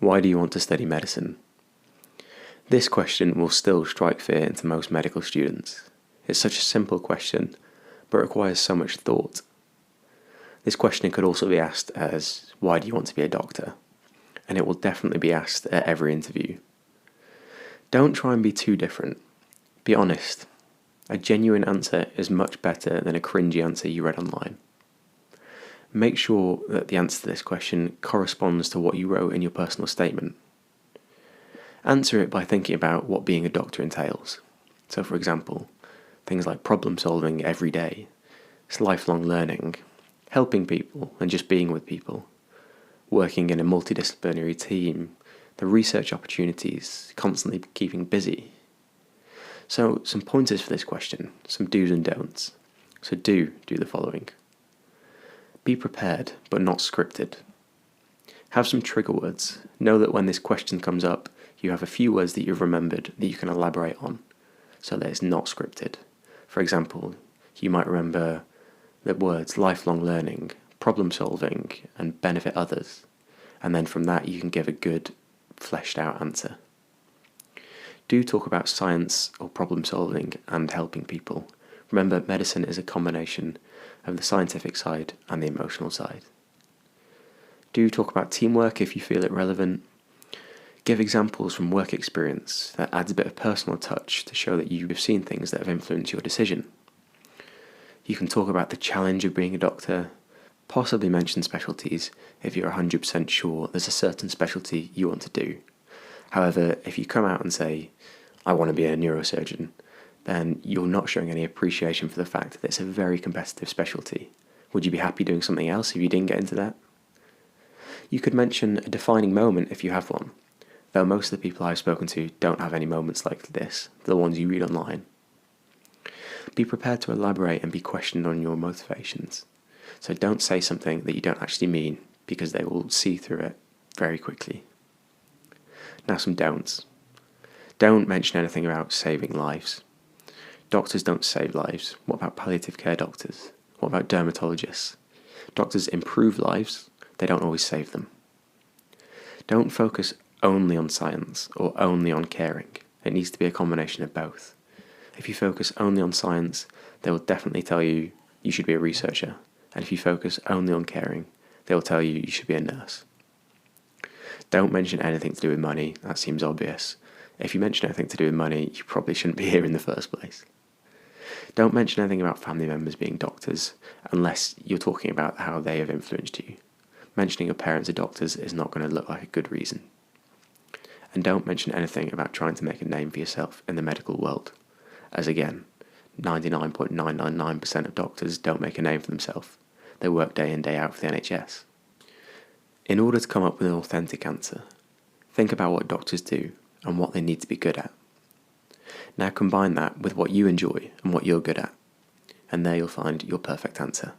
Why do you want to study medicine? This question will still strike fear into most medical students. It's such a simple question, but requires so much thought. This question could also be asked as, why do you want to be a doctor? And it will definitely be asked at every interview. Don't try and be too different. Be honest. A genuine answer is much better than a cringy answer you read online. Make sure that the answer to this question corresponds to what you wrote in your personal statement. Answer it by thinking about what being a doctor entails. So, for example, things like problem solving every day, it's lifelong learning, helping people and just being with people, working in a multidisciplinary team, the research opportunities, constantly keeping busy. So, some pointers for this question, some do's and don'ts. So do the following. Be prepared, but not scripted. Have some trigger words. Know that when this question comes up, you have a few words that you've remembered that you can elaborate on, so that it's not scripted. For example, you might remember the words lifelong learning, problem solving, and benefit others, and then from that you can give a good, fleshed out answer. Do talk about science or problem solving and helping people. Remember, medicine is a combination of the scientific side and the emotional side. Do talk about teamwork if you feel it relevant. Give examples from work experience that adds a bit of personal touch to show that you have seen things that have influenced your decision. You can talk about the challenge of being a doctor, possibly mention specialties if you're 100% sure there's a certain specialty you want to do. However, if you come out and say, I want to be a neurosurgeon, then you're not showing any appreciation for the fact that it's a very competitive specialty. Would you be happy doing something else if you didn't get into that? You could mention a defining moment if you have one, though most of the people I've spoken to don't have any moments like this, the ones you read online. Be prepared to elaborate and be questioned on your motivations. So don't say something that you don't actually mean, because they will see through it very quickly. Now some don'ts. Don't mention anything about saving lives. Doctors don't save lives. What about palliative care doctors? What about dermatologists? Doctors improve lives, they don't always save them. Don't focus only on science or only on caring. It needs to be a combination of both. If you focus only on science, they will definitely tell you you should be a researcher. And if you focus only on caring, they will tell you you should be a nurse. Don't mention anything to do with money, that seems obvious. If you mention anything to do with money, you probably shouldn't be here in the first place. Don't mention anything about family members being doctors, unless you're talking about how they have influenced you. Mentioning your parents are doctors is not going to look like a good reason. And don't mention anything about trying to make a name for yourself in the medical world, as again, 99.999% of doctors don't make a name for themselves. They work day in, day out for the NHS. In order to come up with an authentic answer, think about what doctors do and what they need to be good at. Now combine that with what you enjoy and what you're good at, and there you'll find your perfect answer.